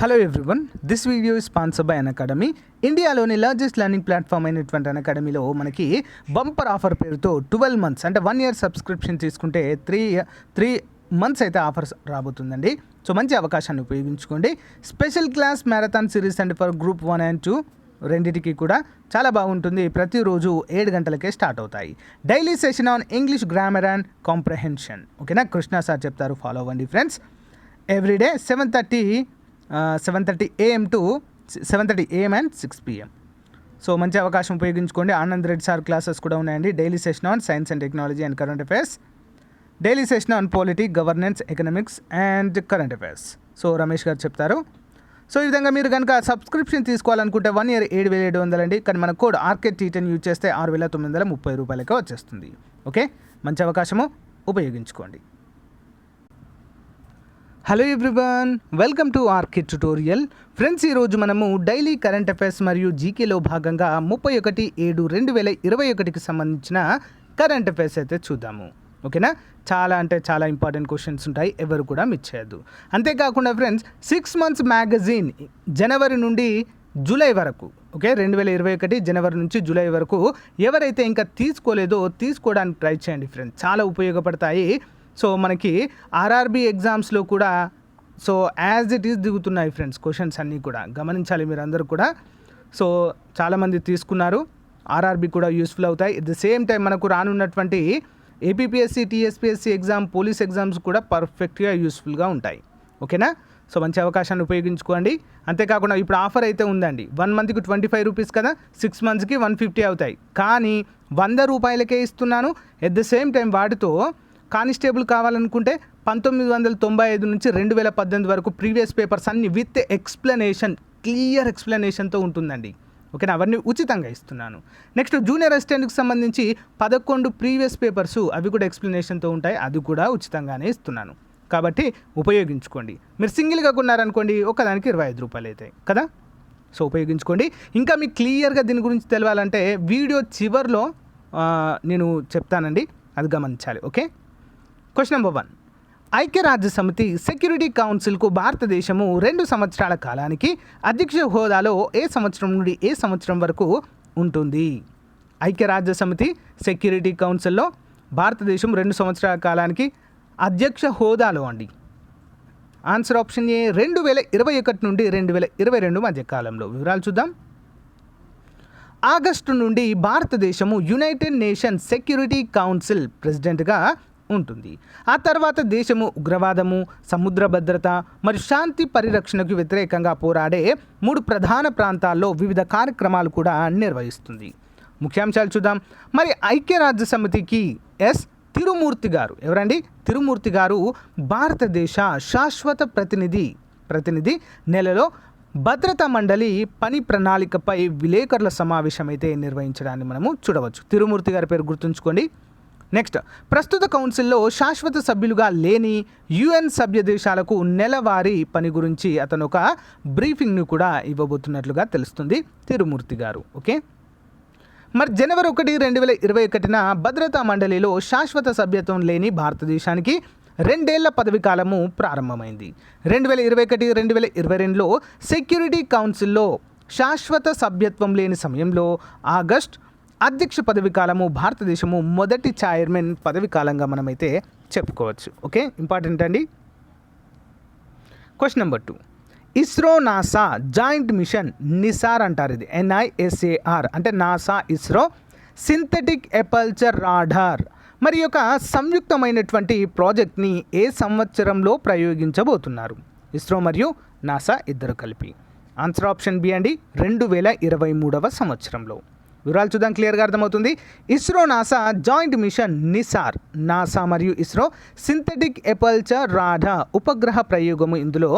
Hello everyone, this video is sponsored by Unacademy. ఇండియాలోని largest learning platform అయినటువంటి అన్అకాడమీలో మనకి bumper offer పేరుతో 12 months అంటే 1 year సబ్స్క్రిప్షన్ తీసుకుంటే 3 months అయితే ఆఫర్స్ రాబోతుందండి. సో మంచి అవకాశాన్ని ఉపయోగించుకోండి. Special class marathon series and for group 1 and 2 రెండింటికి కూడా చాలా బాగుంటుంది. ప్రతిరోజు 7 గంటలకే స్టార్ట్ అవుతాయి. Daily session on English grammar and comprehension. ఓకేనా, కృష్ణ సార్ చెప్తారు, ఫాలో అవ్వండి friends. Everyday 7:30 AM to 7:30 AM and 6 PM. So మంచి అవకాశం ఉపయోగించుకోండి. ఆనంద్ రెడ్డి సార్ క్లాసెస్ కూడా ఉన్నాయండి. Daily session on science and technology and current affairs, daily session on polity, governance, economics and current affairs. So Ramesh గారు చెప్తారు. So ఈ విధంగా మీరు కనుక సబ్స్క్రిప్షన్ తీసుకోవాలనుకుంటే 1 year 7,700 అండి. కానీ మన కోడ్ RK10 యూజ్ చేస్తే 6,930 రూపాయలకే వచ్చేస్తుంది. ఓకే, మంచి అవకాశము, ఉపయోగించుకోండి. Hello everyone, welcome to RK tutorial. Friends, ఈరోజు మనము డైలీ కరెంట్ అఫైర్స్ మరియు జీకేలో భాగంగా 31/7/2021కి సంబంధించిన కరెంట్ అఫైర్స్ అయితే చూద్దాము. ఓకేనా, చాలా అంటే చాలా ఇంపార్టెంట్ క్వశ్చన్స్ ఉంటాయి, ఎవరు కూడా మిస్ చేయొద్దు. అంతేకాకుండా ఫ్రెండ్స్, 6 months మ్యాగజైన్ జనవరి నుండి జూలై వరకు, ఓకే, 2021 జనవరి నుంచి జూలై వరకు ఎవరైతే ఇంకా తీసుకోలేదో తీసుకోవడానికి ట్రై చేయండి ఫ్రెండ్స్, చాలా ఉపయోగపడతాయి. సో మనకి ఆర్ఆర్బీ ఎగ్జామ్స్లో కూడా సో యాజ్ ఇట్ ఈస్ దిగుతున్నాయి ఫ్రెండ్స్, క్వశ్చన్స్ అన్నీ కూడా గమనించాలి మీరు అందరూ కూడా. సో చాలామంది తీసుకున్నారు, ఆర్ఆర్బీ కూడా యూస్ఫుల్ అవుతాయి. ఎట్ ద సేమ్ టైం మనకు రానున్నటువంటి APPSC, TSPSC exam, police exams కూడా పర్ఫెక్ట్గా యూస్ఫుల్గా ఉంటాయి. ఓకేనా, సో మంచి అవకాశాన్ని ఉపయోగించుకోండి. అంతేకాకుండా ఇప్పుడు ఆఫర్ అయితే ఉందండి. 1 monthకి 25 రూపీస్ కదా, 6 monthsకి 150 అవుతాయి. కానీ 100 రూపాయలకే ఇస్తున్నాను. ఎట్ ద సేమ్ టైం వాటితో కానిస్టేబుల్ కావాలనుకుంటే 1995 నుంచి 2018 వరకు ప్రీవియస్ పేపర్స్ అన్ని విత్ ఎక్స్ప్లెనేషన్, క్లియర్ ఎక్స్ప్లెనేషన్తో ఉంటుందండి. ఓకేనా, అవన్నీ ఉచితంగా ఇస్తున్నాను. నెక్స్ట్ జూనియర్ అసిస్టెంట్కి సంబంధించి 11 ప్రీవియస్ పేపర్స్, అవి కూడా ఎక్స్ప్లెనేషన్తో ఉంటాయి, అది కూడా ఉచితంగానే ఇస్తున్నాను. కాబట్టి ఉపయోగించుకోండి. మీరు సింగిల్గా కొన్నారనుకోండి, ఒకదానికి 25 రూపాయలు అవుతాయి కదా. సో ఉపయోగించుకోండి. ఇంకా మీకు క్లియర్గా దీని గురించి తెలవాలంటే వీడియో చివర్లో నేను చెప్తానండి, అది గమనించాలి. Okay, question number 1. ఐక్యరాజ్య సమితి సెక్యూరిటీ కౌన్సిల్కు భారతదేశము 2 సంవత్సరాల కాలానికి అధ్యక్ష హోదాలో ఏ సంవత్సరం నుండి ఏ సంవత్సరం వరకు ఉంటుంది? ఐక్యరాజ్య సమితి సెక్యూరిటీ కౌన్సిల్లో భారతదేశం 2 సంవత్సరాల కాలానికి అధ్యక్ష హోదాలో అండి. ఆన్సర్ ఆప్షన్ ఏ, 2021 నుండి 2022 మధ్య కాలంలో. వివరాలు చూద్దాం. ఆగస్టు నుండి భారతదేశము యునైటెడ్ నేషన్స్ సెక్యూరిటీ కౌన్సిల్ ప్రెసిడెంట్గా ఉంటుంది. ఆ తర్వాత దేశము ఉగ్రవాదము, సముద్ర భద్రత మరియు శాంతి పరిరక్షణకు వ్యతిరేకంగా పోరాడే 3 ప్రధాన ప్రాంతాల్లో వివిధ కార్యక్రమాలు కూడా నిర్వహిస్తుంది. ముఖ్యాంశాలు చూద్దాం. మరి ఐక్యరాజ్య సమితికి తిరుమూర్తి గారు ఎవరండి? తిరుమూర్తి గారు భారతదేశ శాశ్వత ప్రతినిధి నెలలో భద్రతా మండలి పని ప్రణాళికపై విలేకరుల సమావేశం అయితే నిర్వహించడాన్ని మనము చూడవచ్చు. తిరుమూర్తి గారి పేరు గుర్తుంచుకోండి. నెక్స్ట్, ప్రస్తుత కౌన్సిల్లో శాశ్వత సభ్యులుగా లేని UN సభ్య దేశాలకు నెలవారీ పని గురించి అతను ఒక బ్రీఫింగ్ను కూడా ఇవ్వబోతున్నట్లుగా తెలుస్తుంది తిరుమూర్తి గారు. ఓకే, మరి జనవరి 1, 2021 భద్రతా మండలిలో శాశ్వత సభ్యత్వం లేని భారతదేశానికి 2 ఏళ్ల పదవి కాలము ప్రారంభమైంది. 2021, 2022లో సెక్యూరిటీ కౌన్సిల్లో శాశ్వత సభ్యత్వం లేని సమయంలో ఆగస్ట్ అధ్యక్ష పదవి కాలము భారతదేశము మొదటి చైర్మన్ పదవి కాలంగా మనమైతే చెప్పుకోవచ్చు. ఓకే, ఇంపార్టెంట్ అండి. Question number 2. ISRO NASA joint mission NISAR అంటారు, ఇది NISAR అంటే NASA ISRO synthetic aperture radar మరి యొక్క సంయుక్తమైనటువంటి ప్రాజెక్ట్ని ఏ సంవత్సరంలో ప్రయోగించబోతున్నారు? ఇస్రో మరియు నాసా ఇద్దరు కలిపి. ఆన్సర్ ఆప్షన్ బి అండి, 2023వ సంవత్సరంలో. వివరాలు చూద్దాం, క్లియర్గా అర్థమవుతుంది. ISRO NASA joint mission NISAR, NASA మరియు ఇస్రో సింథటిక్ ఎపల్చర్ రాడార్ ఉపగ్రహ ప్రయోగము. ఇందులో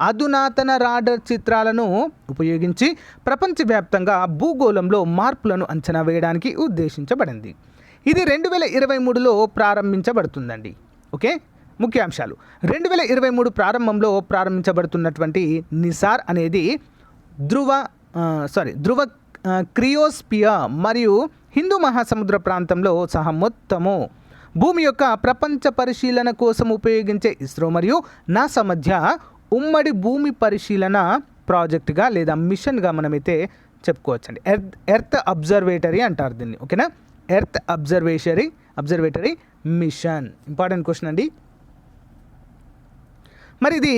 అధునాతన రాడార్ చిత్రాలను ఉపయోగించి ప్రపంచవ్యాప్తంగా భూగోళంలో మార్పులను అంచనా వేయడానికి ఉద్దేశించబడింది. ఇది 2023లో ప్రారంభించబడుతుందండి. ఓకే, ముఖ్యాంశాలు. 2023 ప్రారంభంలో ప్రారంభించబడుతున్నటువంటి నిసార్ అనేది ధృవ క్రియోస్పియర్ మరియు హిందూ మహాసముద్ర ప్రాంతంలో సహా మొత్తము భూమి యొక్క ప్రపంచ పరిశీలన కోసం ఉపయోగించే ఇస్రో మరియు నాసా మధ్య ఉమ్మడి భూమి పరిశీలన ప్రాజెక్టుగా లేదా మిషన్గా మనమైతే చెప్పుకోవచ్చండి. ఎర్త్ అబ్జర్వేటరీ అంటారు దీన్ని. ఓకేనా, earth observatory mission. Important question అండి. మరి ఇది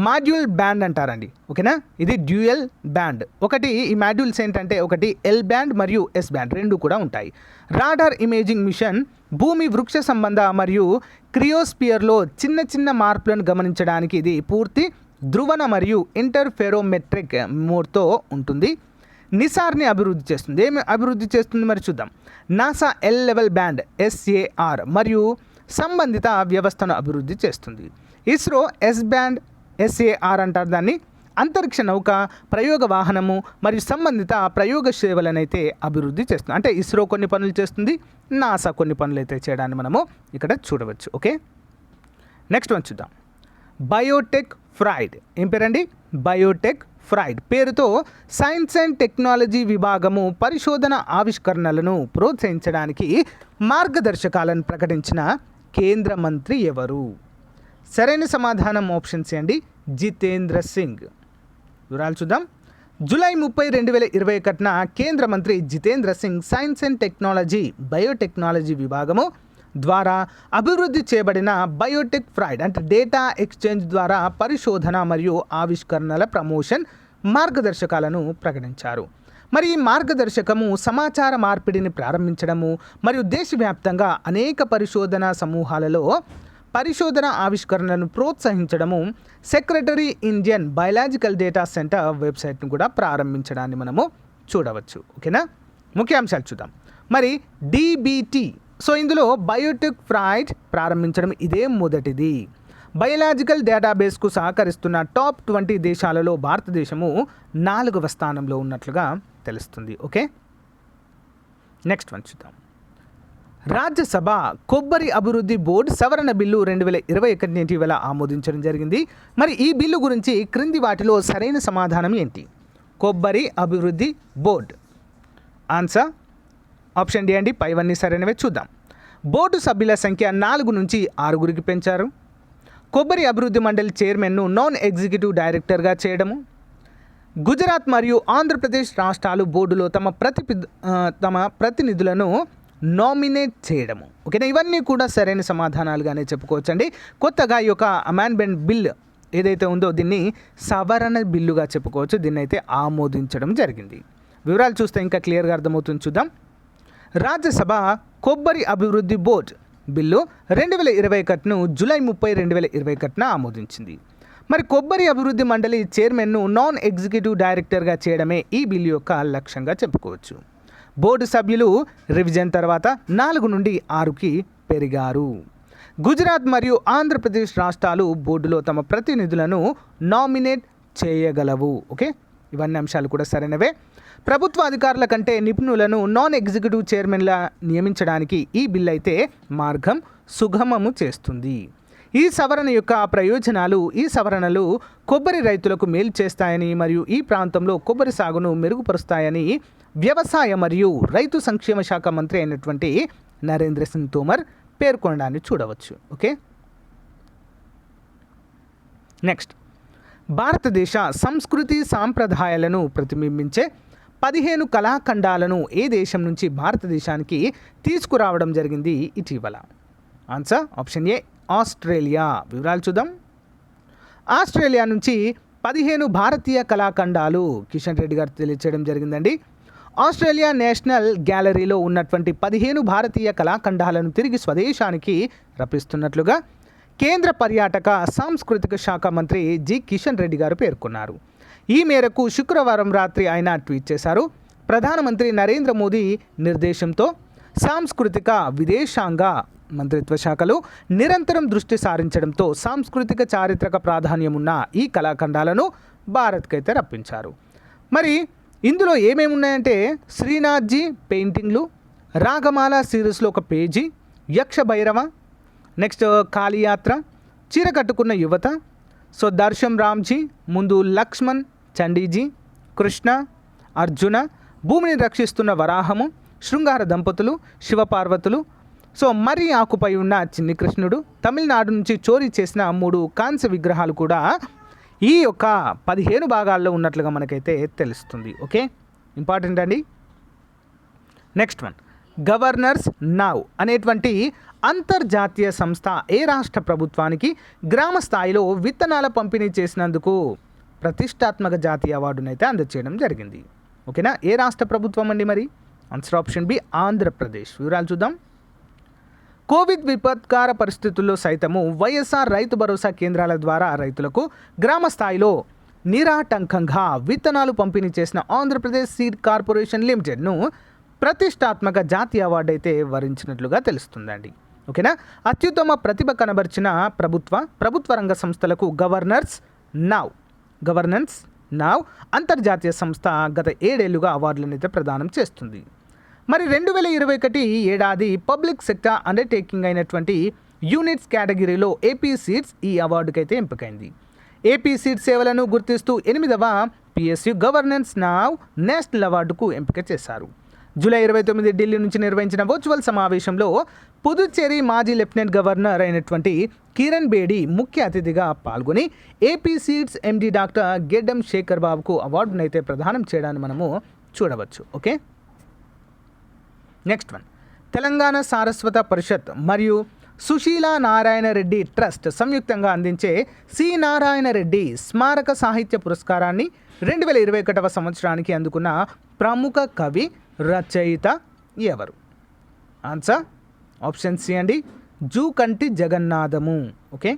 మాడ్యూల్ బ్యాండ్ అంటారండి. ఓకేనా, ఇది డ్యూయల్ బ్యాండ్. ఒకటి ఈ మాడ్యూల్స్ ఏంటంటే ఒకటి ఎల్ బ్యాండ్ మరియు ఎస్ బ్యాండ్ రెండు కూడా ఉంటాయి. రాడార్ ఇమేజింగ్ మిషన్ భూమి వృక్ష సంబంధ మరియు క్రియోస్పియర్లో చిన్న చిన్న మార్పులను గమనించడానికి ఇది పూర్తి ధ్రువణ మరియు ఇంటర్ఫెరోమెట్రిక్ మోడ్తో ఉంటుంది. నిసార్ని అభివృద్ధి చేస్తుంది. ఏమి అభివృద్ధి చేస్తుంది మరి చూద్దాం. NASA L level band SAR మరియు సంబంధిత వ్యవస్థను అభివృద్ధి చేస్తుంది. ఇస్రో ఎస్ బ్యాండ్ SAR అంటారు దాన్ని. అంతరిక్ష నౌక, ప్రయోగ వాహనము మరియు సంబంధిత ప్రయోగ సేవలనైతే అభివృద్ధి చేస్తుంది. అంటే ఇస్రో కొన్ని పనులు చేస్తుంది, నాసా కొన్ని పనులు అయితే చేయడాన్ని మనము ఇక్కడ చూడవచ్చు. ఓకే, నెక్స్ట్ వన్ చూద్దాం. Biotech fried. ఏం పేరండి? బయోటెక్ ఫ్రైడ్ పేరుతో సైన్స్ అండ్ టెక్నాలజీ విభాగము పరిశోధన ఆవిష్కరణలను ప్రోత్సహించడానికి మార్గదర్శకాలను ప్రకటించిన కేంద్ర మంత్రి ఎవరు? సరైన సమాధానం ఆప్షన్ సి అండి, జితేంద్ర సింగ్. వివరాలు చూద్దాం. జూలై 30, 2021 కేంద్ర మంత్రి Jitendra Singh science and technology biotechnology విభాగము ద్వారా అభివృద్ధి చేయబడిన బయోటెక్ ఫ్రైడ్ అంటే డేటా ఎక్స్చేంజ్ ద్వారా పరిశోధన మరియు ఆవిష్కరణల ప్రమోషన్ మార్గదర్శకాలను ప్రకటించారు. మరి ఈ మార్గదర్శకము సమాచార మార్పిడిని ప్రారంభించడము మరియు దేశవ్యాప్తంగా అనేక పరిశోధన సమూహాలలో పరిశోధన ఆవిష్కరణలను ప్రోత్సహించడము, secretary Indian biological data center వెబ్సైట్ను కూడా ప్రారంభించడాన్ని మనము చూడవచ్చు. ఓకేనా, ముఖ్యాంశాలు చూద్దాం. మరి DBT, సో ఇందులో బయోటెక్ ఫ్రైడ్ ప్రారంభించడం ఇదే మొదటిది. బయోలాజికల్ డేటాబేస్కు సహకరిస్తున్న టాప్ 20 దేశాలలో భారతదేశము 4వ స్థానంలో ఉన్నట్లుగా తెలుస్తుంది. ఓకే, నెక్స్ట్ వన్ చూద్దాం. రాజ్యసభ కొబ్బరి అభివృద్ధి బోర్డు సవరణ బిల్లు 2021 ఇటీవల ఆమోదించడం జరిగింది. మరి ఈ బిల్లు గురించి క్రింది వాటిలో సరైన సమాధానం ఏంటి? కొబ్బరి అభివృద్ధి బోర్డు. ఆన్సర్ ఆప్షన్ డి అండి. పైవన్నీ సరైనవే. చూద్దాం. బోర్డు సభ్యుల సంఖ్య 4 నుంచి 6కి పెంచారు. కొబ్బరి అభివృద్ధి మండలి చైర్మన్ను నాన్ ఎగ్జిక్యూటివ్ డైరెక్టర్గా చేయడము. గుజరాత్ మరియు ఆంధ్రప్రదేశ్ రాష్ట్రాలు బోర్డులో తమ ప్రతినిధులను నామినేట్ చేయడము. ఓకేనా, ఇవన్నీ కూడా సరైన సమాధానాలుగానే చెప్పుకోవచ్చండి. కొత్తగా ఈ యొక్క అమెండ్మెంట్ బిల్ ఏదైతే ఉందో దీన్ని సవరణ బిల్లుగా చెప్పుకోవచ్చు. దీన్ని అయితే ఆమోదించడం జరిగింది. వివరాలు చూస్తే ఇంకా క్లియర్గా అర్థమవుతుంది. చూద్దాం. రాజ్యసభ కొబ్బరి అభివృద్ధి బోర్డు బిల్లు 2021 జూలై 30, 2021 ఆమోదించింది. మరి కొబ్బరి అభివృద్ధి మండలి చైర్మన్ను నాన్ ఎగ్జిక్యూటివ్ డైరెక్టర్గా చేయడమే ఈ బిల్లు యొక్క లక్ష్యంగా చెప్పుకోవచ్చు. బోర్డు సభ్యులు రివిజన్ తర్వాత 4 నుండి 6కి పెరిగారు. గుజరాత్ మరియు ఆంధ్రప్రదేశ్ రాష్ట్రాలు బోర్డులో తమ ప్రతినిధులను నామినేట్ చేయగలవు. ఓకే, ఇవన్నీ అంశాలు కూడా సరైనవే. ప్రభుత్వ అధికారుల కంటే నిపుణులను నాన్ ఎగ్జిక్యూటివ్ చైర్మన్లా నియమించడానికి ఈ బిల్ అయితే మార్గం సుగమము చేస్తుంది. ఈ సవరణ యొక్క ప్రయోజనాలు, ఈ సవరణలు కొబ్బరి రైతులకు మేలు చేస్తాయని మరియు ఈ ప్రాంతంలో కొబ్బరి సాగును మెరుగుపరుస్తాయని వ్యవసాయ మరియు రైతు సంక్షేమ శాఖ మంత్రి అయినటువంటి నరేంద్ర సింగ్ తోమర్ పేర్కొనడాన్ని చూడవచ్చు. Okay, next. భారతదేశ సంస్కృతి సాంప్రదాయాలను ప్రతిబింబించే 15 కళాఖండాలను ఏ దేశం నుంచి భారతదేశానికి తీసుకురావడం జరిగింది ఇటీవల? ఆన్సర్ ఆప్షన్ ఏ, ఆస్ట్రేలియా. వివరాలు చూద్దాం. ఆస్ట్రేలియా నుంచి 15 భారతీయ కళాఖండాలు కిషన్ రెడ్డి గారు తెలియచేయడం జరిగిందండి. ఆస్ట్రేలియా నేషనల్ గ్యాలరీలో ఉన్నటువంటి 15 భారతీయ కళాఖండాలను తిరిగి స్వదేశానికి రప్పిస్తున్నట్లుగా కేంద్ర పర్యాటక సాంస్కృతిక శాఖ మంత్రి జి కిషన్ రెడ్డి గారు పేర్కొన్నారు. ఈ మేరకు శుక్రవారం రాత్రి ఆయన ట్వీట్ చేశారు. ప్రధానమంత్రి నరేంద్ర మోదీ నిర్దేశంతో సాంస్కృతిక విదేశాంగ మంత్రిత్వ శాఖలు నిరంతరం దృష్టి సారించడంతో సాంస్కృతిక చారిత్రక ప్రాధాన్యం ఉన్న ఈ కళాఖండాలను భారత్కైతే రప్పించారు. మరి ఇందులో ఏమేమి ఉన్నాయంటే శ్రీనాథ్జీ పెయింటింగ్లు, రాగమాల సిరీస్లో ఒక పేజీ, యక్ష భైరవ, నెక్స్ట్ కాళీయాత్ర, చీర కట్టుకున్న యువత, సో దర్శం రామ్జీ, ముందు లక్ష్మణ్, చండీజీ, కృష్ణ, అర్జున, భూమిని రక్షిస్తున్న వరాహము, శృంగార దంపతులు, శివపార్వతులు, సో మర్రి ఆకుపై ఉన్న చిన్ని కృష్ణుడు, తమిళనాడు నుంచి చోరీ చేసిన 3 కాంస్య విగ్రహాలు కూడా ఈ యొక్క 15 భాగాల్లో ఉన్నట్లుగా మనకైతే తెలుస్తుంది. ఓకే, ఇంపార్టెంట్ అండి. నెక్స్ట్ వన్, గవర్నర్స్ నౌ అనేటువంటి అంతర్జాతీయ సంస్థ ఏ రాష్ట్ర ప్రభుత్వానికి గ్రామ స్థాయిలో విత్తనాల పంపిణీ చేసినందుకు ప్రతిష్టాత్మక జాతీయ అవార్డునైతే అందజేయడం జరిగింది. ఓకేనా, ఏ రాష్ట్ర ప్రభుత్వం అండి మరి? Answer option B, Andhra Pradesh. వివరాలు చూద్దాం. కోవిడ్ విపత్కార పరిస్థితుల్లో సైతము వైఎస్ఆర్ రైతు భరోసా కేంద్రాల ద్వారా రైతులకు గ్రామ స్థాయిలో నిరాటంకంగా విత్తనాలు పంపిణీ చేసిన ఆంధ్రప్రదేశ్ సీడ్ కార్పొరేషన్ లిమిటెడ్ను ప్రతిష్టాత్మక జాతీయ అవార్డు అయితే వరించినట్లుగా తెలుస్తుందండి. ఓకేనా, అత్యుత్తమ ప్రతిభ కనబరిచిన ప్రభుత్వ రంగ సంస్థలకు గవర్నెన్స్ నౌ అంతర్జాతీయ సంస్థ గత 7 ఏళ్లుగా అవార్డులను అయితే ప్రదానం చేస్తుంది. మరి 2021 ఏడాది పబ్లిక్ సెక్టర్ అండర్టేకింగ్ అయినటువంటి యూనిట్స్ కేటగిరీలో ఏపీ సీడ్స్ ఈ అవార్డుకి అయితే ఎంపికైంది. ఏపీ సీడ్స్ సేవలను గుర్తిస్తూ 8వ పిఎస్యు గవర్నెన్స్ నౌ నేషనల్ అవార్డుకు ఎంపిక చేశారు. జూలై 29 ఢిల్లీ నుంచి నిర్వహించిన వర్చువల్ సమావేశంలో పుదుచ్చేరి మాజీ లెఫ్టినెంట్ గవర్నర్ అయినటువంటి కిరణ్ బేడి ముఖ్య అతిథిగా పాల్గొని ఏపీ సీడ్స్ ఎండి డాక్టర్ గెడ్డం శేఖర్ బాబుకు అవార్డునైతే ప్రదానం చేయడాన్ని మనము చూడవచ్చు. ఓకే, నెక్స్ట్ వన్, తెలంగాణ సారస్వత పరిషత్ మరియు సుశీలా నారాయణ రెడ్డి ట్రస్ట్ సంయుక్తంగా అందించే సి నారాయణ రెడ్డి స్మారక సాహిత్య పురస్కారాన్ని 2021 సంవత్సరానికి అందుకున్న ప్రముఖ కవి రచయిత ఎవరు? ఆన్సర్ ఆప్షన్ సి అండి, జూకంటి జగన్నాథము. ఓకే,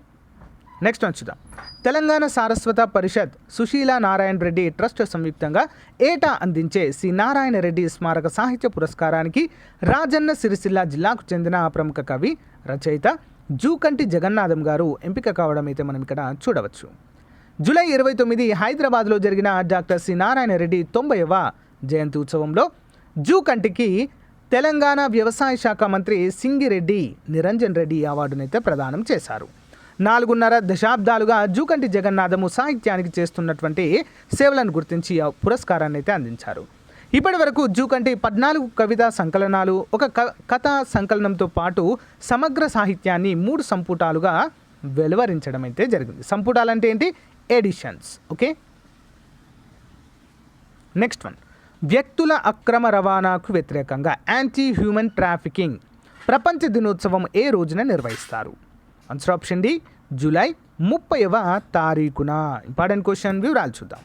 నెక్స్ట్ వన్ చూద్దాం. తెలంగాణ సారస్వత పరిషత్ సుశీలా నారాయణ రెడ్డి ట్రస్ట్ సంయుక్తంగా ఏటా అందించే సి నారాయణ రెడ్డి స్మారక సాహిత్య పురస్కారానికి రాజన్న సిరిసిల్ల జిల్లాకు చెందిన ప్రముఖ కవి రచయిత జూకంటి జగన్నాథం గారు ఎంపిక కావడం అయితే మనం ఇక్కడ చూడవచ్చు. జూలై 29 హైదరాబాద్లో జరిగిన డాక్టర్ సి నారాయణ రెడ్డి 90వ జయంతి ఉత్సవంలో జూకంటికి తెలంగాణ వ్యవసాయ శాఖ మంత్రి సింగిరెడ్డి నిరంజన్ రెడ్డి అవార్డునైతే ప్రదానం చేశారు. 4.5 దశాబ్దాలుగా జూకంటి జగన్నాథము సాహిత్యానికి చేస్తున్నటువంటి సేవలను గుర్తించి ఆ పురస్కారాన్ని అయితే అందించారు. ఇప్పటి వరకు జూకంటి 14 కవితా సంకలనాలు, ఒక కథా సంకలనంతో పాటు సమగ్ర సాహిత్యాన్ని 3 సంపుటాలుగా వెలువరించడం అయితే జరిగింది. సంపుటాలు అంటే ఏంటి? ఎడిషన్స్. ఓకే, నెక్స్ట్ వన్, వ్యక్తుల అక్రమ రవాణాకు వ్యతిరేకంగా యాంటీ హ్యూమన్ ట్రాఫికింగ్ ప్రపంచ దినోత్సవం ఏ రోజున నిర్వహిస్తారు? ఆన్సర్ ఆప్షన్ డి, జూలై 30వ తారీఖున. ఇంపార్టెంట్ క్వశ్చన్, వివరాలు చూద్దాం.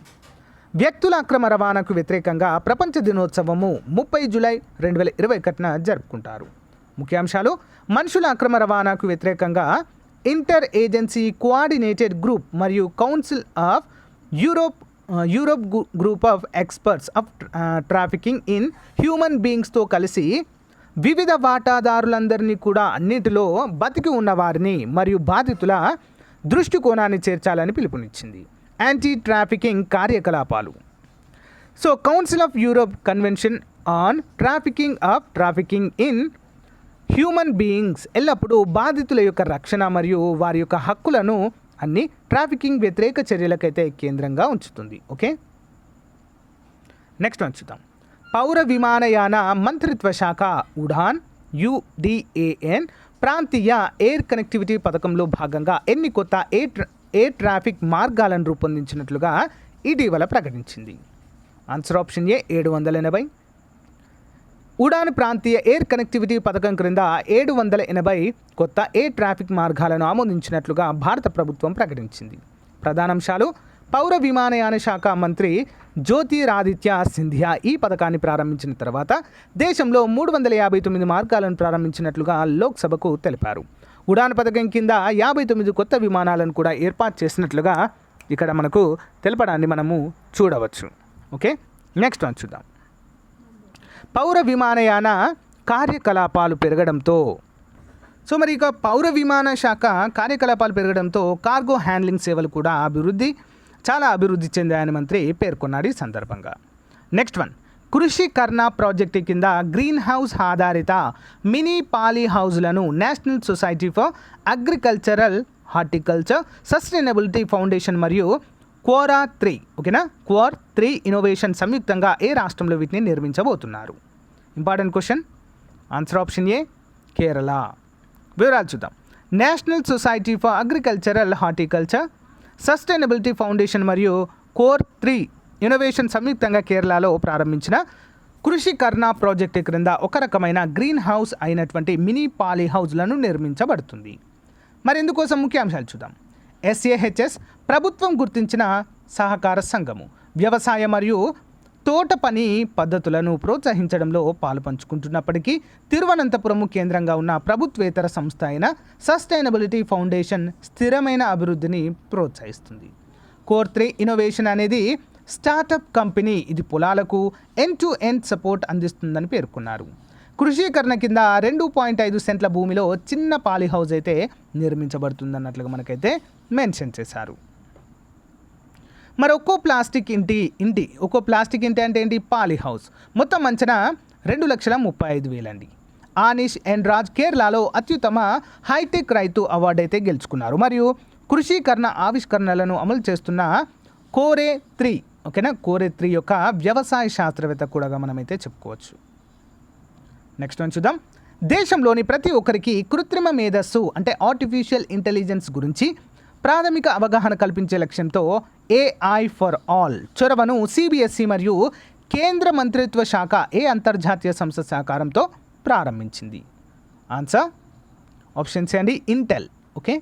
వ్యక్తుల అక్రమ రవాణాకు వ్యతిరేకంగా ప్రపంచ దినోత్సవము 30 జూలై 2021 జరుపుకుంటారు. ముఖ్యాంశాలు: మనుషుల అక్రమ రవాణాకు వ్యతిరేకంగా ఇంటర్ ఏజెన్సీ కోఆర్డినేటెడ్ గ్రూప్ మరియు council of Europe group of experts of trafficking in human బీయింగ్స్తో కలిసి వివిధ వాటాదారులందరినీ కూడా అన్నిటిలో బతికి ఉన్న వారిని మరియు బాధితుల దృష్టికోణాన్ని చేర్చాలని పిలుపునిచ్చింది. యాంటీ ట్రాఫికింగ్ కార్యకలాపాలు. So council of Europe convention on trafficking in human beings ఎల్లప్పుడూ బాధితుల యొక్క రక్షణ మరియు వారి యొక్క హక్కులను అన్ని ట్రాఫికింగ్ వ్యతిరేక చర్యలకైతే కేంద్రంగా ఉంచుతుంది. ఓకే, నెక్స్ట్ చూద్దాం. పౌర విమానయాన మంత్రిత్వ శాఖ ఉడాన్ UDAN ప్రాంతీయ ఎయిర్ కనెక్టివిటీ పథకంలో భాగంగా ఎన్ని కొత్త ఎయిర్ ట్రాఫిక్ మార్గాలను రూపొందించినట్లుగా ఇటీవల ప్రకటించింది? ఆన్సర్ ఆప్షన్ ఏ, 780. ఉడాన్ ప్రాంతీయ ఎయిర్ కనెక్టివిటీ పథకం క్రింద 780 కొత్త ఎయిర్ ట్రాఫిక్ మార్గాలను ఆమోదించినట్లుగా భారత ప్రభుత్వం ప్రకటించింది. ప్రధానాంశాలు: పౌర విమానయాన శాఖ మంత్రి జ్యోతిరాదిత్య సింధియా ఈ పథకాన్ని ప్రారంభించిన తర్వాత దేశంలో 359 మార్గాలను ప్రారంభించినట్లుగా లోక్సభకు తెలిపారు. ఉడాన్ పథకం కింద 59 కొత్త విమానాలను కూడా ఏర్పాటు చేసినట్లుగా ఇక్కడ మనకు తెలపడాన్ని మనము చూడవచ్చు. ఓకే, నెక్స్ట్ వన్ చూద్దాం. పౌర విమానయాన కార్యకలాపాలు పెరగడంతో మరి ఇక పౌర విమాన శాఖ కార్యకలాపాలు పెరగడంతో కార్గో హ్యాండ్లింగ్ సేవలు కూడా చాలా అభివృద్ధి చెందాయని మంత్రి పేర్కొన్నారు ఈ సందర్భంగా. Next one, Krishi Karna project కింద గ్రీన్ హౌస్ ఆధారిత మినీ పాలీ హౌజ్లను national society for agricultural horticulture sustainability foundation మరియు క్వోరా 3 ఇన్నోవేషన్ సంయుక్తంగా ఏ రాష్ట్రంలో వీటిని నిర్మించబోతున్నారు? Important question. Answer option A, Kerala. వివరాలు చూద్దాం. National society for agricultural horticulture sustainability foundation మరియు కోర్ 3 ఇన్నోవేషన్ సంయుక్తంగా కేరళలో ప్రారంభించిన కృషి కర్ణ ప్రాజెక్టు క్రింద ఒక రకమైన గ్రీన్ హౌస్ అయినటువంటి మినీ పాలీ హౌస్లను నిర్మించబడుతుంది. మరి ఇందుకోసం ముఖ్యాంశాలు చూద్దాం. SAHS ప్రభుత్వం గుర్తించిన సహకార సంఘము వ్యవసాయ మరియు తోట పని పద్ధతులను ప్రోత్సహించడంలో పాలుపంచుకుంటున్నప్పటికీ తిరువనంతపురం కేంద్రంగా ఉన్న ప్రభుత్వేతర సంస్థ అయిన సస్టైనబిలిటీ ఫౌండేషన్ స్థిరమైన అభివృద్ధిని ప్రోత్సహిస్తుంది. కోర్ 3 ఇన్నోవేషన్ అనేది స్టార్టప్ కంపెనీ. ఇది పొలాలకు ఎండ్ టు ఎండ్ సపోర్ట్ అందిస్తుందని పేర్కొన్నారు. కృషీకరణ కింద 2.5 సెంట్ల భూమిలో చిన్న పాలీ హౌస్ అయితే నిర్మించబడుతుందన్నట్లుగా మనకైతే మెన్షన్ చేశారు. మరి ఒక్కో ప్లాస్టిక్ ఇంటి అంటే ఏంటి? పాలీ హౌస్ మొత్తం అంచనా 2,35,000 అండి. ఆనిష్ అండ్ రాజ్ కేరళలో అత్యుత్తమ హైటెక్ రైతు అవార్డు అయితే గెలుచుకున్నారు. మరియు కృషీకరణ ఆవిష్కరణలను అమలు చేస్తున్న కోరే 3 ఓకేనా, కోరే 3 యొక్క వ్యవసాయ శాస్త్రవేత్త కూడా మనమైతే చెప్పుకోవచ్చు. నెక్స్ట్ వన్ చూద్దాం. దేశంలోని ప్రతి ఒక్కరికి కృత్రిమ మేధస్సు అంటే ఆర్టిఫిషియల్ ఇంటెలిజెన్స్ గురించి ప్రాథమిక అవగాహన కల్పించే లక్ష్యంతో AI ఫర్ ఆల్ చొరవను CBSE మరియు కేంద్ర మంత్రిత్వ శాఖ అంతర్జాతీయ సంస్థ సహకారంతో ప్రారంభించింది. ఆన్సర్ ఆప్షన్ సి అండి, Intel. Okay,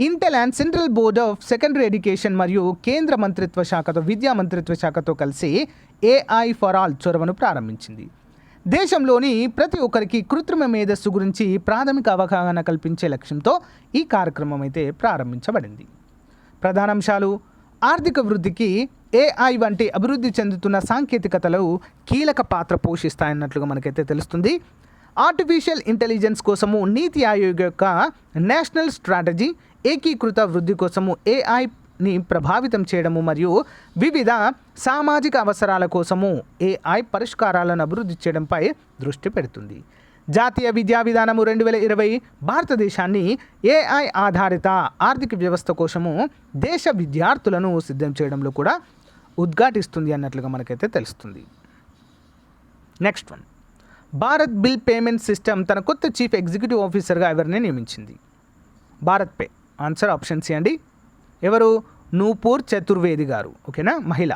Intel and central board of secondary education మరియు కేంద్ర మంత్రిత్వ శాఖతో విద్యా మంత్రిత్వ శాఖతో కలిసి AI ఫర్ ఆల్ చొరవను ప్రారంభించింది. దేశంలోని ప్రతి ఒక్కరికి కృత్రిమ మేధస్సు గురించి ప్రాథమిక అవగాహన కల్పించే లక్ష్యంతో ఈ కార్యక్రమం అయితే ప్రారంభించబడింది. ప్రధానాంశాలు: ఆర్థిక వృద్ధికి AI వంటి అభివృద్ధి చెందుతున్న సాంకేతికతలు కీలక పాత్ర పోషిస్తాయన్నట్లుగా మనకైతే తెలుస్తుంది. ఆర్టిఫిషియల్ ఇంటెలిజెన్స్ కోసము నీతి ఆయోగ్ యొక్క నేషనల్ స్ట్రాటజీ ఏకీకృత వృద్ధి కోసము AIని ప్రభావితం చేయడము మరియు వివిధ సామాజిక అవసరాల కోసము AI పరిష్కారాలను అభివృద్ధి చేయడంపై దృష్టి పెడుతుంది. జాతీయ విద్యా విధానము 2020 భారతదేశాన్ని AI ఆధారిత ఆర్థిక వ్యవస్థ కోసము దేశ విద్యార్థులను సిద్ధం చేయడంలో కూడా ఉద్ఘాటిస్తుంది అన్నట్లుగా మనకైతే తెలుస్తుంది. Next one, Bharat bill payment system తన కొత్త చీఫ్ ఎగ్జిక్యూటివ్ ఆఫీసర్గా ఎవరిని నియమించింది? Bharat pay. Answer option C అండి. ఎవరు? నూపూర్ చతుర్వేది గారు. ఓకేనా, మహిళ.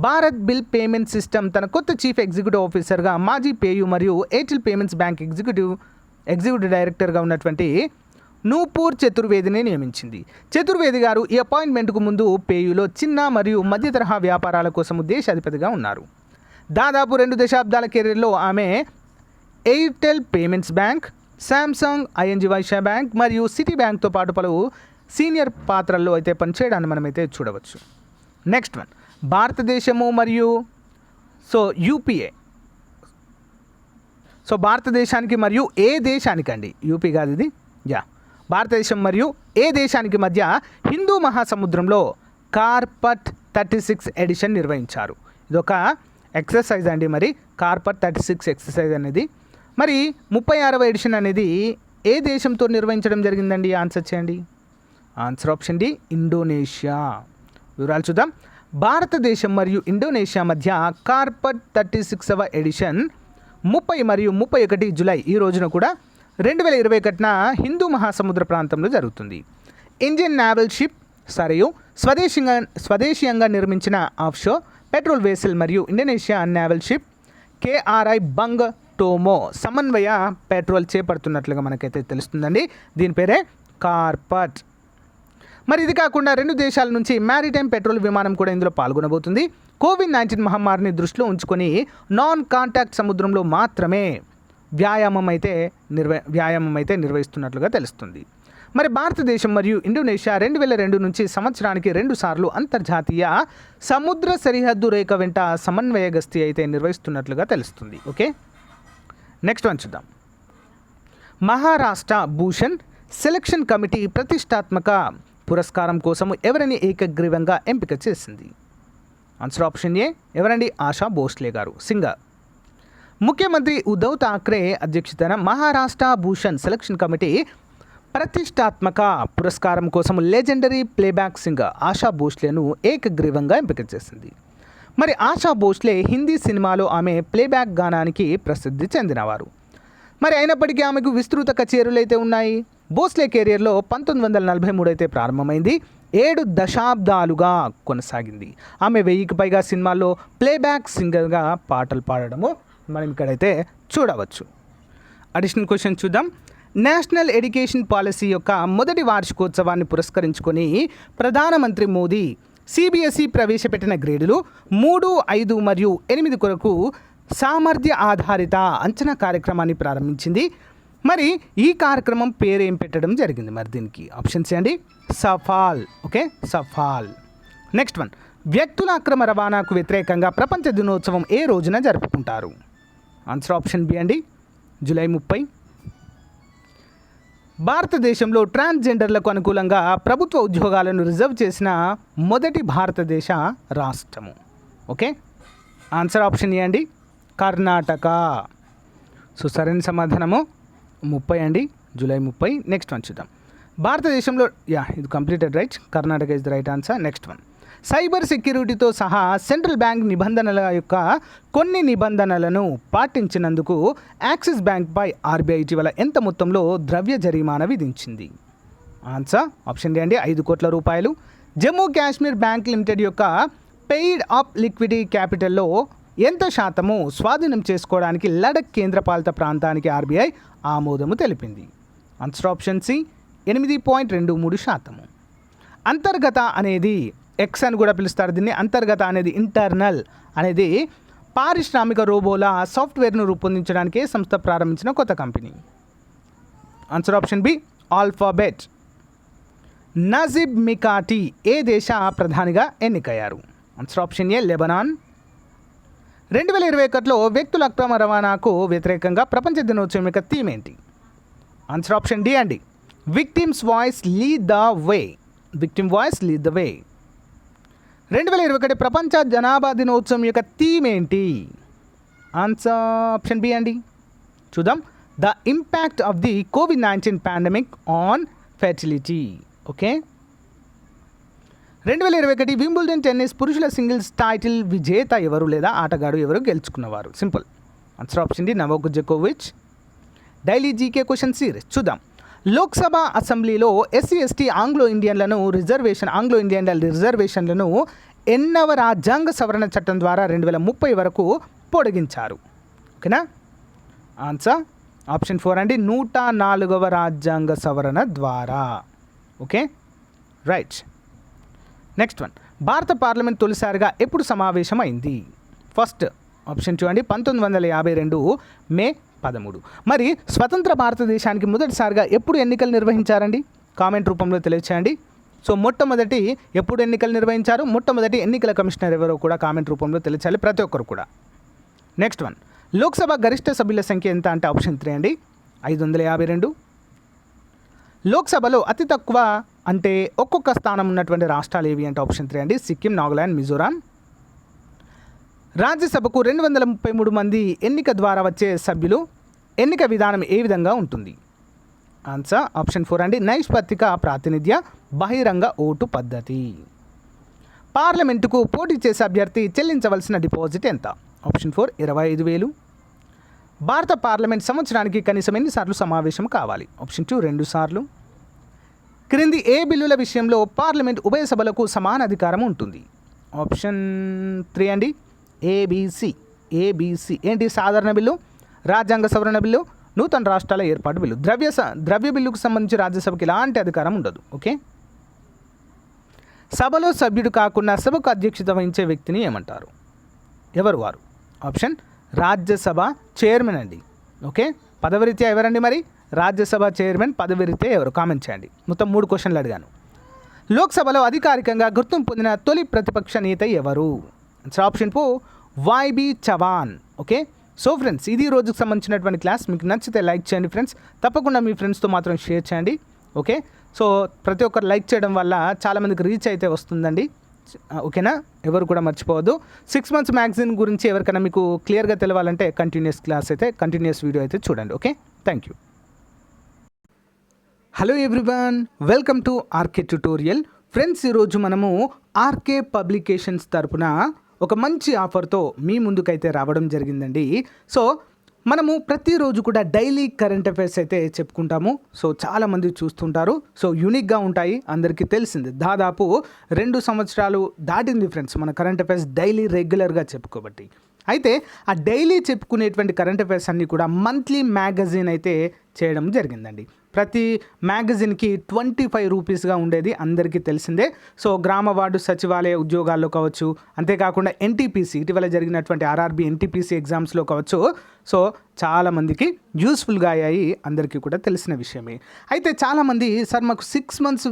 భారత్ బిల్ పేమెంట్ సిస్టమ్ తన కొత్త చీఫ్ ఎగ్జిక్యూటివ్ ఆఫీసర్గా మాజీ పేయు మరియు ఎయిర్టెల్ పేమెంట్స్ బ్యాంక్ ఎగ్జిక్యూటివ్ డైరెక్టర్గా ఉన్నటువంటి నూపూర్ చతుర్వేదిని నియమించింది. చతుర్వేది గారు ఈ అపాయింట్మెంట్కు ముందు పేయులో చిన్న మరియు మధ్య తరహా వ్యాపారాల కోసం దేశాధిపతిగా ఉన్నారు. దాదాపు 2 దశాబ్దాల కెరీర్లో ఆమె Airtel payments bank, Samsung, ING Vysya bank మరియు సిటీ బ్యాంక్తో పాటు పలు సీనియర్ పాత్రల్లో అయితే పనిచేయడాన్ని మనమైతే చూడవచ్చు. నెక్స్ట్ వన్, భారతదేశము మరియు యూపీఏ. భారతదేశానికి మరియు ఏ దేశానికి అండి, యూపీ కాదు ఇది, భారతదేశం మరియు ఏ దేశానికి మధ్య హిందూ మహాసముద్రంలో కార్పట్ 36 ఎడిషన్ నిర్వహించారు. ఇదొక ఎక్సర్సైజ్ అండి. మరి కార్పట్ 36 ఎక్సర్సైజ్ అనేది మరి 36వ ఎడిషన్ అనేది ఏ దేశంతో నిర్వహించడం జరిగిందండి? ఆన్సర్ చేయండి. Answer option D, Indonesia. వివరాలు చూద్దాం. భారతదేశం మరియు ఇండోనేషియా మధ్య కార్పట్ 36వ ఎడిషన్ 30 మరియు 31 జూలై ఈ రోజున కూడా 2021న హిందూ మహాసముద్ర ప్రాంతంలో జరుగుతుంది. ఇండియన్ నావల్ షిప్ సరయు స్వదేశీయంగా నిర్మించిన ఆఫ్షోర్ పెట్రోల్ వెసెల్ మరియు ఇండోనేషియా నావల్ షిప్ KRI బంగ్ టోమో సమన్వయ పెట్రోల్ చేపడుతున్నట్లుగా మనకైతే తెలుస్తుందండి. దీని పేరే కార్పట్. మరి ఇది కాకుండా 2 దేశాల నుంచి మ్యారిటైమ్ పెట్రోల్ విమానం కూడా ఇందులో పాల్గొనబోతుంది. కోవిడ్-19 మహమ్మారిని దృష్టిలో ఉంచుకొని నాన్ కాంటాక్ట్ సముద్రంలో మాత్రమే వ్యాయామం అయితే నిర్వహిస్తున్నట్లుగా తెలుస్తుంది. మరి భారతదేశం మరియు ఇండోనేషియా 2002 నుంచి సంవత్సరానికి 2 సార్లు అంతర్జాతీయ సముద్ర సరిహద్దు రేఖ వెంట సమన్వయ గస్తీ అయితే నిర్వహిస్తున్నట్లుగా తెలుస్తుంది. ఓకే, నెక్స్ట్ వన్ చూద్దాం. మహారాష్ట్ర భూషణ్ సెలక్షన్ కమిటీ ప్రతిష్టాత్మక పురస్కారం కోసం ఎవరిని ఏకగ్రీవంగా ఎంపిక చేసింది? ఆన్సర్ ఆప్షన్ ఏ, ఎవరండి? ఆశా భోస్లే గారు, సింగర్. ముఖ్యమంత్రి ఉద్ధవ్ ఠాక్రే అధ్యక్షతన మహారాష్ట్ర భూషణ్ సెలక్షన్ కమిటీ ప్రతిష్టాత్మక పురస్కారం కోసం లెజెండరీ ప్లేబ్యాక్ సింగర్ ఆశా భోస్లేను ఏకగ్రీవంగా ఎంపిక చేసింది. మరి ఆశా భోస్లే హిందీ సినిమాలో ఆమె ప్లేబ్యాక్ గానానికి ప్రసిద్ధి చెందినవారు. మరి అయినప్పటికీ ఆమెకు విస్తృత కచేరీలు అయితే ఉన్నాయి. భోస్లే కెరియర్లో 1943 అయితే ప్రారంభమైంది. 7 దశాబ్దాలుగా కొనసాగింది. ఆమె 1000కి పైగా సినిమాల్లో ప్లేబ్యాక్ సింగర్గా పాటలు పాడడము మనం ఇక్కడైతే చూడవచ్చు. అడిషనల్ క్వశ్చన్ చూద్దాం. నేషనల్ ఎడ్యుకేషన్ పాలసీ యొక్క మొదటి వార్షికోత్సవాన్ని పురస్కరించుకొని ప్రధానమంత్రి మోదీ సిబిఎస్ఈ ప్రవేశపెట్టిన గ్రేడులు 3, 5 మరియు 8 కొరకు సామర్థ్య ఆధారిత అంచనా కార్యక్రమాన్ని ప్రారంభించింది. మరి ఈ కార్యక్రమం పేరేం పెట్టడం జరిగింది మరి దీనికి? ఆప్షన్స్ అండి, Safal. Okay, Safal. Next one, వ్యక్తుల అక్రమ రవాణాకు వ్యతిరేకంగా ప్రపంచ దినోత్సవం ఏ రోజున జరుపుకుంటారు? ఆన్సర్ ఆప్షన్ బి అండి, జూలై 30. భారతదేశంలో ట్రాన్స్జెండర్లకు అనుకూలంగా ప్రభుత్వ ఉద్యోగాలను రిజర్వ్ చేసిన మొదటి భారతదేశ రాష్ట్రము. ఓకే, ఆన్సర్ ఆప్షన్ ఏ అండి, కర్ణాటక. సో సరైన సమాధానము 30 అండి, జూలై 30. నెక్స్ట్ వన్ చూద్దాం. భారతదేశంలో ఇది completed right, Karnataka is the right answer. Next one, cyber సెక్యూరిటీతో సహా సెంట్రల్ బ్యాంక్ నిబంధనల యొక్క కొన్ని నిబంధనలను పాటించినందుకు యాక్సిస్ బ్యాంక్పై ఆర్బీఐ ఇటీవల ఎంత మొత్తంలో ద్రవ్య జరిమానా విధించింది? ఆన్సర్ ఆప్షన్ డి అండి, 5 కోట్ల రూపాయలు. జమ్మూ కాశ్మీర్ బ్యాంక్ లిమిటెడ్ యొక్క పెయిడ్ అప్ లిక్విడిటీ క్యాపిటల్లో ఎంత శాతము స్వాధీనం చేసుకోవడానికి లడక్ కేంద్రపాలిత ప్రాంతానికి ఆర్బీఐ ఆమోదము తెలిపింది? Answer option C, 8.23%. అంతర్గత అనేది ఎక్స్ అని కూడా పిలుస్తారు దీన్ని. అంతర్గత అనేది, ఇంటర్నల్ అనేది పారిశ్రామిక రోబోల సాఫ్ట్వేర్ను రూపొందించడానికి సంస్థ ప్రారంభించిన కొత్త company? Answer option B, alphabet. Najib Mikati ఏ దేశ ప్రధానిగా ఎన్నికయ్యారు? Answer option A, Lebanon. 2021లో వ్యక్తుల అక్రమ రవాణాకు వ్యతిరేకంగా ప్రపంచ దినోత్సవం యొక్క థీమ్ ఏంటి? ఆన్సర్ ఆప్షన్ డి అండి, victims voice lead the way. Victim voice lead the way. 2021 ప్రపంచ జనాభా దినోత్సవం యొక్క థీమ్ ఏంటి? ఆన్సర్ ఆప్షన్ బి అండి, చూద్దాం, the impact of the COVID-19 pandemic on fertility. Okay, 2021 Wimbledon tennis పురుషుల సింగిల్స్ టైటిల్ విజేత ఎవరు లేదా ఆటగాడు ఎవరు గెలుచుకున్నవారు? Simple. Answer option D, Novak జోకోవిచ్. డైలీ జీకే క్వశ్చన్ సిరీస్ చూద్దాం. లోక్సభ అసెంబ్లీలో ఎస్సీ ఆంగ్లో ఇండియన్ల రిజర్వేషన్లను ఎన్నవ రాజ్యాంగ సవరణ చట్టం ద్వారా 2030 వరకు పొడిగించారు? ఓకేనా, ఆన్సర్ ఆప్షన్ 4 అండి, 104వ రాజ్యాంగ సవరణ ద్వారా. Okay, right. నెక్స్ట్ వన్, భారత పార్లమెంట్ తొలిసారిగా ఎప్పుడు సమావేశం అయింది? ఫస్ట్ ఆప్షన్ 2 అండి, 1952 మే 13. మరి స్వతంత్ర భారతదేశానికి మొదటిసారిగా ఎప్పుడు ఎన్నికలు నిర్వహించారండి? కామెంట్ రూపంలో తెలియచేయండి. సో మొట్టమొదటి ఎప్పుడు ఎన్నికలు నిర్వహించారు, మొట్టమొదటి ఎన్నికల కమిషనర్ ఎవరో కూడా కామెంట్ రూపంలో తెలియచేయాలి ప్రతి ఒక్కరు కూడా. నెక్స్ట్ వన్, లోక్సభ గరిష్ట సభ్యుల సంఖ్య ఎంత అంటే ఆప్షన్ 3 అండి, 552. లోక్సభలో అతి తక్కువ అంటే ఒక్కొక్క స్థానం ఉన్నటువంటి రాష్ట్రాలు ఏవి అంటే ఆప్షన్ 3 అండి, సిక్కిం, నాగాలాండ్, మిజోరాం. రాజ్యసభకు 233 మంది ఎన్నిక ద్వారా వచ్చే సభ్యులు ఎన్నిక విధానం ఏ విధంగా ఉంటుంది? ఆన్సర్ ఆప్షన్ 4 అండి, నైష్పత్తిక ప్రాతినిధ్య బహిరంగ ఓటు పద్ధతి. పార్లమెంటుకు పోటీ చేసే అభ్యర్థి చెల్లించవలసిన డిపాజిట్ ఎంత? ఆప్షన్ 4, 25,000. భారత పార్లమెంట్ సంవత్సరానికి కనీసం ఎన్నిసార్లు సమావేశం కావాలి? ఆప్షన్ 2, 2 సార్లు. క్రింది ఏ బిల్లుల విషయంలో పార్లమెంట్ ఉభయ సభలకు సమాన అధికారం ఉంటుంది? ఆప్షన్ 3 అండి, ఏబిసి. ఏంటి? సాధారణ బిల్లు, రాజ్యాంగ సవరణ బిల్లు, నూతన రాష్ట్రాల ఏర్పాటు బిల్లు. ద్రవ్య బిల్లుకు సంబంధించి రాజ్యసభకి ఎలాంటి అధికారం ఉండదు. ఓకే, సభలో సభ్యుడు కాకుండా సభకు అధ్యక్షత వహించే వ్యక్తిని ఏమంటారు? ఎవరు వారు? ఆప్షన్ రాజ్యసభ చైర్మన్ అండి. ఓకే, పదవిరీత్యా ఎవరండి మరి? రాజ్యసభ చైర్మన్ పదవిరీత్యా ఎవరు? కామెంట్ చేయండి. మొత్తం 3 క్వశ్చన్లు అడిగాను. లోక్సభలో అధికారికంగా గుర్తింపు పొందిన తొలి ప్రతిపక్ష నేత ఎవరు? Option 4, YB Chavan. Okay, so friends, ఇది రోజుకు సంబంధించినటువంటి క్లాస్. మీకు నచ్చితే లైక్ చేయండి ఫ్రెండ్స్, తప్పకుండా మీ ఫ్రెండ్స్తో మాత్రం షేర్ చేయండి. ఓకే, సో ప్రతి ఒక్కరు లైక్ చేయడం వల్ల చాలామందికి రీచ్ అయితే వస్తుందండి. ఓకేనా, ఎవరు కూడా మర్చిపోవద్దు. 6 months మ్యాగజైన్ గురించి ఎవరికైనా మీకు క్లియర్గా తెలవాలంటే కంటిన్యూస్ వీడియో అయితే చూడండి. Okay, thank you. Hello everyone, welcome to RK tutorial. Friends, ఈరోజు మనము ఆర్కే పబ్లికేషన్స్ తరపున ఒక మంచి ఆఫర్తో మీ ముందుకైతే రావడం జరిగిందండి. సో మనము ప్రతిరోజు కూడా డైలీ కరెంట్ అఫైర్స్ అయితే చెప్పుకుంటాము. సో చాలామంది చూస్తుంటారు. సో యూనిక్గా ఉంటాయి, అందరికీ తెలిసింది. దాదాపు 2 సంవత్సరాలు దాటింది ఫ్రెండ్స్ మన కరెంట్ అఫైర్స్ డైలీ రెగ్యులర్గా చెప్పుకోబట్టి. అయితే ఆ డైలీ చెప్పుకునేటువంటి కరెంట్ అఫైర్స్ అన్నీ కూడా మంత్లీ మ్యాగజైన్ అయితే చేయడం జరిగిందండి. ప్రతి మ్యాగజైన్కి 25 రూపీస్గా ఉండేది, అందరికీ తెలిసిందే. సో గ్రామ వార్డు సచివాలయ ఉద్యోగాల్లో కావచ్చు, అంతేకాకుండా ఎన్టీపీసీ ఇటీవల జరిగినటువంటి ఆర్ఆర్బీ ఎన్టీపీసీ ఎగ్జామ్స్లో కావచ్చు. సో చాలామందికి యూస్ఫుల్గా అయ్యాయి, అందరికీ కూడా తెలిసిన విషయమే. అయితే చాలామంది సార్ మాకు 6 మంత్స్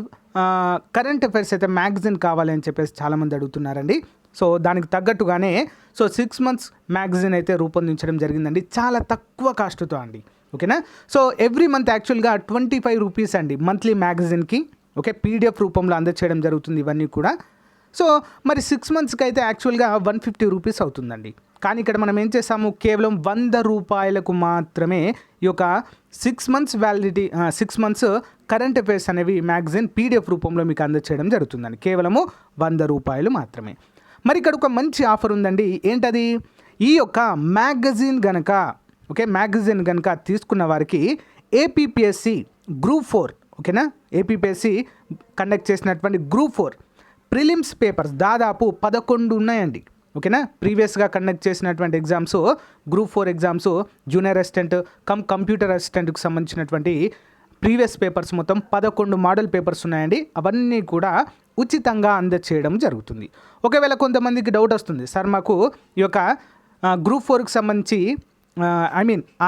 కరెంట్ అఫైర్స్ అయితే మ్యాగజైన్ కావాలి అని చెప్పేసి చాలామంది అడుగుతున్నారండి. సో దానికి తగ్గట్టుగానే 6 మంత్స్ మ్యాగజైన్ అయితే రూపొందించడం జరిగిందండి, చాలా తక్కువ కాస్ట్తో అండి. ఓకేనా. సో ఎవ్రీ మంత్ యాక్చువల్గా 25 రూపీస్ అండి మంత్లీ మ్యాగజైన్కి. ఓకే, పీడిఎఫ్ రూపంలో అందచేయడం జరుగుతుంది ఇవన్నీ కూడా. సో మరి 6 మంత్స్కి అయితే యాక్చువల్గా 150 రూపీస్ అవుతుందండి. కానీ ఇక్కడ మనం ఏం చేసాము, కేవలం 100 రూపాయలకు మాత్రమే ఈ యొక్క 6 months validity 6 months current affairs అనేవి మ్యాగజైన్ పీడిఎఫ్ రూపంలో మీకు అందచేయడం జరుగుతుందండి, కేవలము 100 రూపాయలు మాత్రమే. మరి ఇక్కడ ఒక మంచి ఆఫర్ ఉందండి. ఏంటది, ఈ యొక్క మ్యాగజైన్ గనక తీసుకున్న వారికి ఏపీపీఎస్సి గ్రూప్ 4, ఓకేనా, ఏపీపీఎస్సి కండక్ట్ చేసినటువంటి గ్రూప్ 4 ప్రిలిమ్స్ పేపర్స్ దాదాపు 11 ఉన్నాయండి. ఓకేనా, ప్రీవియస్గా కండక్ట్ చేసినటువంటి exams group 4 exams junior assistant computer అసిస్టెంట్కి సంబంధించినటువంటి ప్రీవియస్ పేపర్స్ మొత్తం 11 మోడల్ పేపర్స్ ఉన్నాయండి. అవన్నీ కూడా ఉచితంగా అందచేయడం జరుగుతుంది. ఒకవేళ కొంతమందికి డౌట్ వస్తుంది, సార్ మాకు ఈ యొక్క గ్రూప్ 4కి సంబంధించి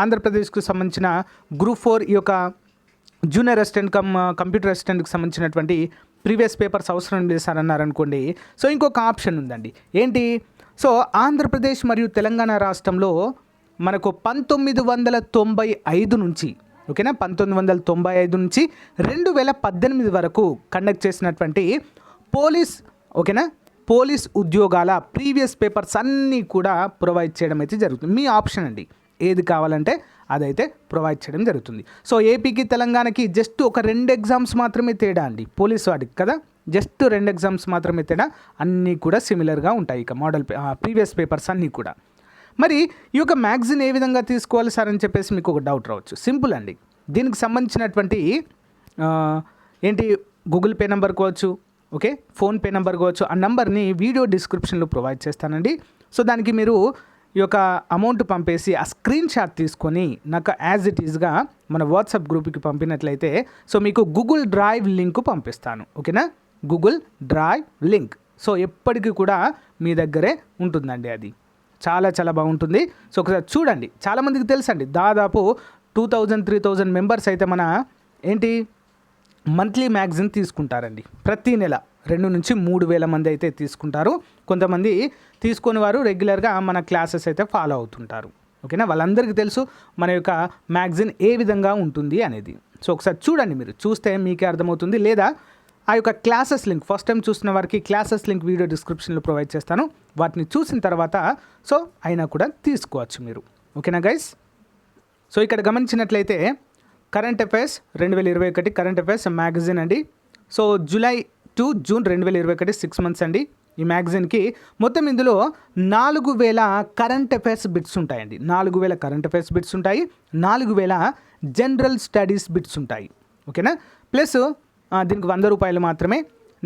ఆంధ్రప్రదేశ్కి సంబంధించిన గ్రూప్ 4 ఈ యొక్క జూనియర్ అసిస్టెంట్ కంప్యూటర్ అసిస్టెంట్కి సంబంధించినటువంటి ప్రీవియస్ పేపర్స్ అవసరం లేదు సార్ అన్నారనుకోండి. సో ఇంకొక ఆప్షన్ ఉందండి. ఏంటి, సో ఆంధ్రప్రదేశ్ మరియు తెలంగాణ రాష్ట్రంలో మనకు 1995 నుంచి, ఓకేనా, 1995 నుంచి 2018 వరకు కండక్ట్ చేసినటువంటి పోలీస్ ఉద్యోగాల ప్రీవియస్ పేపర్స్ అన్నీ కూడా ప్రొవైడ్ చేయడం అయితే జరుగుతుంది. మీ ఆప్షన్ అండి, ఏది కావాలంటే అదైతే ప్రొవైడ్ చేయడం జరుగుతుంది. సో ఏపీకి తెలంగాణకి జస్ట్ ఒక 2 ఎగ్జామ్స్ మాత్రమే తేడా అండి, పోలీస్ వాటికి కదా, జస్ట్ 2 ఎగ్జామ్స్ మాత్రమే తేడా, అన్నీ కూడా సిమిలర్గా ఉంటాయి ఇక మోడల్ ప్రీవియస్ పేపర్స్ అన్నీ కూడా. మరి ఈ యొక్క మ్యాగజైన్ ఏ విధంగా తీసుకోవాలి సార్ అని చెప్పేసి మీకు ఒక డౌట్ రావచ్చు. సింపుల్ అండి, దీనికి సంబంధించినటువంటి గూగుల్ పే నెంబర్ కావచ్చు, ఓకే, ఫోన్పే నెంబర్ కావచ్చు, ఆ నెంబర్ని వీడియో డిస్క్రిప్షన్లో ప్రొవైడ్ చేస్తానండి. సో దానికి మీరు ఈ యొక్క అమౌంట్ పంపేసి ఆ స్క్రీన్ షాట్ తీసుకొని నాకు యాజ్ ఇట్ ఈజ్గా మన వాట్సాప్ గ్రూప్కి పంపినట్లయితే సో మీకు గూగుల్ డ్రైవ్ లింక్ పంపిస్తాను. ఓకేనా, గూగుల్ డ్రైవ్ లింక్. సో ఎప్పటికీ కూడా మీ దగ్గరే ఉంటుందండి, అది చాలా చాలా బాగుంటుంది. సో ఒకసారి చూడండి. చాలామందికి తెలుసండి, దాదాపు 2000-3000 మెంబర్స్ అయితే మన మంత్లీ మ్యాగజైన్ తీసుకుంటారండి. ప్రతి నెల 2 నుంచి 3,000 మంది అయితే తీసుకుంటారు. కొంతమంది తీసుకొని వారు రెగ్యులర్గా మన క్లాసెస్ అయితే ఫాలో అవుతుంటారు. ఓకేనా, వాళ్ళందరికీ తెలుసు మన యొక్క మ్యాగజైన్ ఏ విధంగా ఉంటుంది అనేది. సో ఒకసారి చూడండి, మీరు చూస్తే మీకే అర్థమవుతుంది. లేదా ఆ యొక్క క్లాసెస్ లింక్ ఫస్ట్ టైం చూసిన వారికి క్లాసెస్ లింక్ వీడియో డిస్క్రిప్షన్లో ప్రొవైడ్ చేస్తాను. వాటిని చూసిన తర్వాత సో అయినా కూడా తీసుకోవచ్చు మీరు. ఓకేనా గైస్. సో ఇక్కడ గమనించినట్లయితే current affairs 2021 current affairs magazine అండి. So July to June 2021 6 months అండి. ఈ మ్యాగజైన్కి మొత్తం ఇందులో 4,000 కరెంట్ అఫైర్స్ బిట్స్ ఉంటాయండి. 4,000 కరెంట్ అఫైర్స్ బిట్స్ ఉంటాయి, 4,000 జనరల్ స్టడీస్ బిట్స్ ఉంటాయి. ఓకేనా, ప్లస్ దీనికి 100 రూపాయలు మాత్రమే.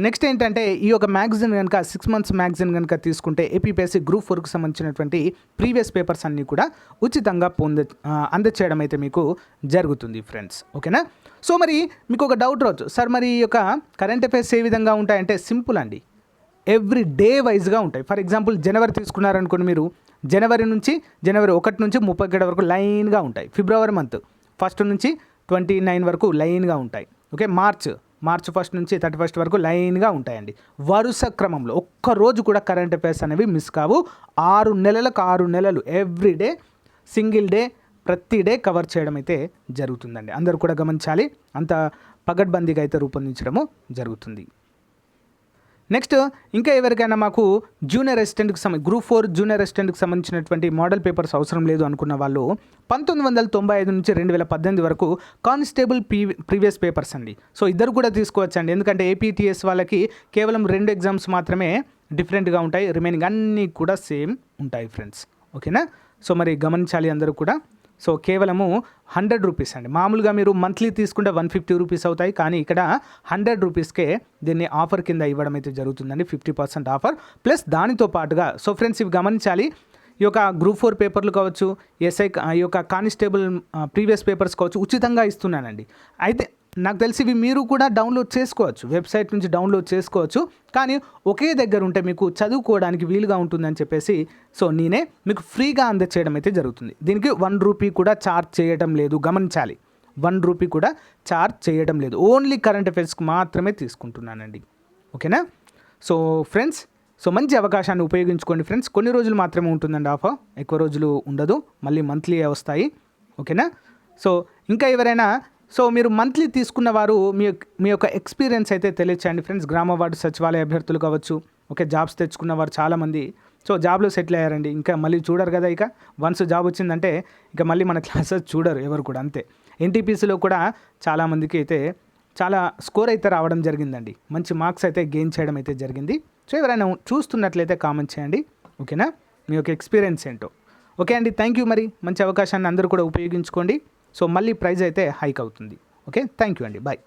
నెక్స్ట్ ఏంటంటే ఈ యొక్క మ్యాగజైన్ కనుక 6 మంత్స్ మ్యాగజైన్ కనుక తీసుకుంటే ఏపీపీఎస్సీ గ్రూప్ 4కి సంబంధించినటువంటి ప్రీవియస్ పేపర్స్ అన్నీ కూడా ఉచితంగా అందచేయడం అయితే మీకు జరుగుతుంది ఫ్రెండ్స్. ఓకేనా. సో మరి మీకు ఒక డౌట్ రావచ్చు, సార్ మరి ఈ యొక్క కరెంట్ అఫైర్స్ ఏ విధంగా ఉంటాయంటే సింపుల్ అండి, ఎవ్రీ డే వైజ్గా ఉంటాయి. ఫర్ ఎగ్జాంపుల్ జనవరి తీసుకున్నారనుకోండి, మీరు జనవరి 1 నుంచి 31 వరకు లైన్గా ఉంటాయి. ఫిబ్రవరి మంత్ 1 నుంచి 29 వరకు లైన్గా ఉంటాయి. ఓకే, మార్చ్ 1 నుంచి 31 వరకు లైన్గా ఉంటాయండి. వరుస క్రమంలో ఒక్కరోజు కూడా కరెంట్ అఫైర్స్ అనేవి మిస్ కావు. 6 నెలలకు 6 నెలలు ఎవ్రీ డే సింగిల్ డే ప్రతి డే కవర్ చేయడం అయితే జరుగుతుందండి. అందరూ కూడా గమనించాలి, అంత పగడ్బందీగా అయితే రూపొందించడము జరుగుతుంది. నెక్స్ట్ ఇంకా ఎవరికైనా మాకు జూనియర్ అసిస్టెంట్కి గ్రూప్ 4 జూనియర్ అసిస్టెంట్కి సంబంధించినటువంటి మోడల్ పేపర్స్ అవసరం లేదు అనుకున్న వాళ్ళు 1995 నుంచి 2018 వరకు కానిస్టేబుల్ ప్రీవియస్ పేపర్స్ అండి. సో ఇద్దరు కూడా తీసుకోవచ్చండి, ఎందుకంటే ఏపీటీఎస్ వాళ్ళకి కేవలం 2 ఎగ్జామ్స్ మాత్రమే డిఫరెంట్గా ఉంటాయి, రిమైనింగ్ అన్నీ కూడా సేమ్ ఉంటాయి ఫ్రెండ్స్. ఓకేనా. సో మరి గమనించాలి అందరూ కూడా. సో కేవలము 100 రూపీస్ అండి. మామూలుగా మీరు మంత్లీ తీసుకుంటే 150 రూపీస్ అవుతాయి, కానీ ఇక్కడ 100 రూపీస్కే దీన్ని ఆఫర్ కింద ఇవ్వడం అయితే జరుగుతుందండి. 50% ఆఫర్ ప్లస్ దానితో పాటుగా. సో ఫ్రెండ్స్ ఇవి గమనించాలి. ఈ యొక్క గ్రూప్ 4 పేపర్లు కావచ్చు, ఎస్ఐ ఈ యొక్క కానిస్టేబుల్ ప్రీవియస్ పేపర్స్ కావచ్చు ఉచితంగా ఇస్తున్నానండి. అయితే నాకు తెలిసి ఇవి మీరు కూడా డౌన్లోడ్ చేసుకోవచ్చు, వెబ్సైట్ నుంచి డౌన్లోడ్ చేసుకోవచ్చు. కానీ ఒకే దగ్గర ఉంటే మీకు చదువుకోవడానికి వీలుగా ఉంటుందని చెప్పేసి సో నేనే మీకు ఫ్రీగా అందచేయడం అయితే జరుగుతుంది. దీనికి 1 రూపీ కూడా ఛార్జ్ చేయడం లేదు, గమనించాలి. 1 రూపీ కూడా ఛార్జ్ చేయడం లేదు, ఓన్లీ కరెంట్ అఫైర్స్కి మాత్రమే తీసుకుంటున్నానండి. ఓకేనా? సో ఫ్రెండ్స్, సో మంచి అవకాశాన్ని ఉపయోగించుకోండి ఫ్రెండ్స్. కొన్ని రోజులు మాత్రమే ఉంటుందండి ఆఫర్, ఎక్కువ రోజులు ఉండదు, మళ్ళీ మంత్లీ వస్తాయి. ఓకేనా? సో ఇంకా ఎవరైనా సో మీరు మంత్లీ తీసుకున్న వారు మీ యొక్క ఎక్స్పీరియన్స్ అయితే తెలియచేయండి ఫ్రెండ్స్. గ్రామ వార్డు సచివాలయ అభ్యర్థులు కావచ్చు, ఓకే, జాబ్స్ తెచ్చుకున్న వారు చాలామంది సో జాబ్లో సెటిల్ అయ్యారండి. ఇంకా మళ్ళీ చూడరు కదా, ఇక వన్స్ జాబ్ వచ్చిందంటే ఇక మళ్ళీ మన క్లాసెస్ చూడరు ఎవరు కూడా, అంతే. ఎన్టీపీసీలో కూడా చాలామందికి అయితే చాలా స్కోర్ అయితే రావడం జరిగిందండి, మంచి మార్క్స్ అయితే గెయిన్ చేయడం అయితే జరిగింది. సో ఎవరైనా చూస్తున్నట్లయితే కామెంట్ చేయండి, ఓకేనా, మీ యొక్క ఎక్స్పీరియన్స్ ఏంటో. ఓకే అండి, థ్యాంక్ యూ. మరి మంచి అవకాశాన్ని అందరూ కూడా ఉపయోగించుకోండి. సో మళ్ళీ ప్రైజ్ అయితే హైక్ అవుతుంది. ఓకే, థ్యాంక్ యూ అండి, బాయ్.